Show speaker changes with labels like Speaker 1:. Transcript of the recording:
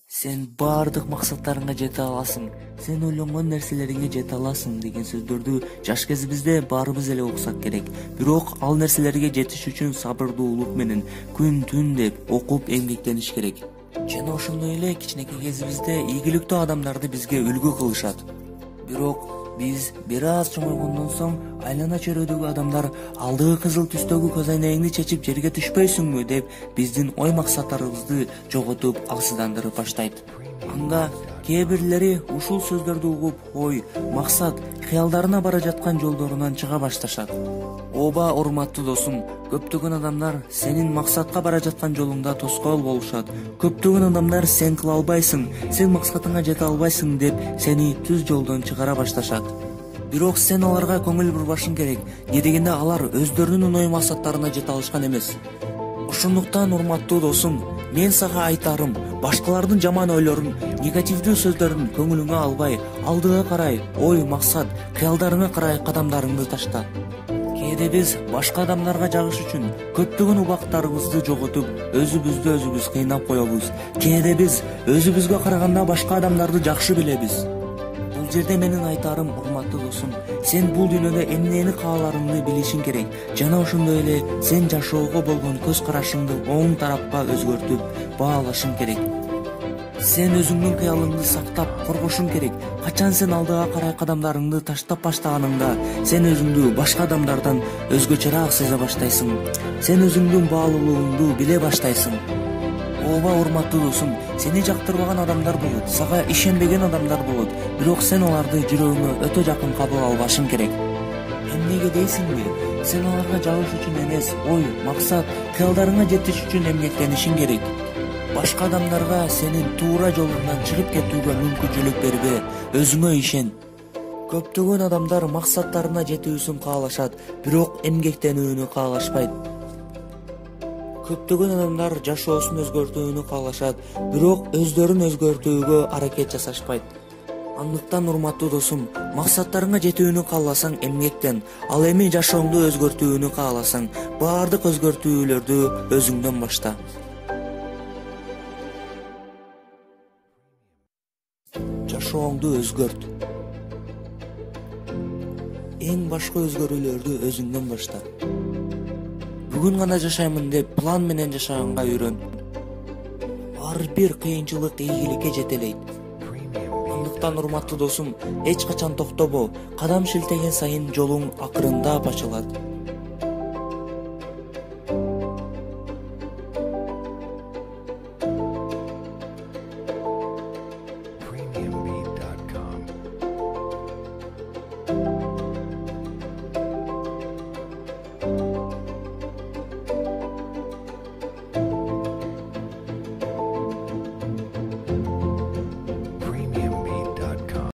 Speaker 1: Сен баардык максаттарыңа жете аласың, сен ойлонгон нерселериңе жете аласың деген сөздөрдү жаш кезибизде баарыбыз эле уксак керек. Бирок ал нерселерге жетиш үчүн сабырдуулук менен күн түн деп окуп эмгектениш керек. Жана ошондой эле кичинекей кезибизде ийгиликтүү адамдарды бизге үлгү кылышат. Бирок биз бир аз чоңойгондон соң айлана чөйрөдөгү адамдар алдыгы кызыл түстөгү көз айнегиңди чечип жерге түшпөйсүңбү деп биздин ой максаттарыбызды жоготуп алсыздандырып баштайт. Анда кээ бирлери ушул сөздөрдү угуп ой, максат, кыялдарына бара жаткан жолдорунан чыга башташат. Ооба урматтуу досум, көптөгөн адамдар сенин максатка бара жаткан жолуңда тоскоол болушат. Көптөгөн адамдар сен кыла албайсың, сен максатыңа жете албайсың деп сени түз жолдон чыгара башташат. Бирок сен аларга көңүл бурбашың керек, эмне дегенде алар өздөрүнүн ой максаттарына жете алышкан эмес. Ошондуктан урматтуу досум, мен сага айтарым, башкалардын жаман ойлорун, негативдүү сөздөрүн көңүлүңө албай, алдыга карай, ой, максат, кыялдарыңа карай кадамдарыңды ташта. Кээде биз башка адамдарга жагыш үчүн көптөгөн убактарыбызды жоготуп, өзүбүз кыйнап коебуз. Кээде биз өзүбүзгө караганда башка адамдарды жакшы билебиз. Бул жерде менин айтарым, урматтуу досум, сен бул дүйнөдө эмнени кааларыңды билишиң керек. Жана ошондой эле сен жашоого болгон көз карашыңды оң тарапка өзгөртүп, баалашың керек. Сен өзүңдүн кыялыңды сактап, коргошуң керек. Качан сен алдыга карай кадамдарыңды таштап баштаганыңда, сен өзүңдү башка адамдардан өзгөчөрөөк сезе баштайсың. Сен өзүңдүн баалуулугуңду биле баштайсың. Ооба урматтуу досум, сени жактырбаган адамдар болот, сага ишенбеген адамдар болот, бирок сен аларды жүрөгүңө өтө жакын кабыл албашың керек. Эмнеге дейсиңби? Сен аларга жагыш үчүн эмес, ой, максат, кыялдарыңа жетиш үчүн эмгектенишиң керек. Башка адамдарга сенин туура жолуңдан чыгып кетүүгө мүмкүнчүлүк бербе, өзүңө ишен. Көптөгөн адамдар максаттарына жетүүсүн каалашат, бирок эмгектенүүнү каалашпайт. Көптөгөн адамдар жашоосун өзгөртүүнү каалашат, бирок өздөрүн өзгөртүүгө аракет жасашпайт. Андыктан урматтуу досум, максаттарыңа жетүүнү кааласаң эмгектен, ал эми жашооңду өзгөртүүнү кааласаң, баардык өзгөртүүлөрдү өзүңдөн башта. Жашооңду өзгөрт. Эң башкы өзгөрүүлөрдү өзүңдөн башта. Бүгүн гана жашаймын деп план менен жашаганга үйрөн. Ар бир кыйынчылык ийгиликке жетелейт. Андыктан урматтуу досум, эч качан токтобо, кадам шилтеген сайын жолуң акырындап ачылат.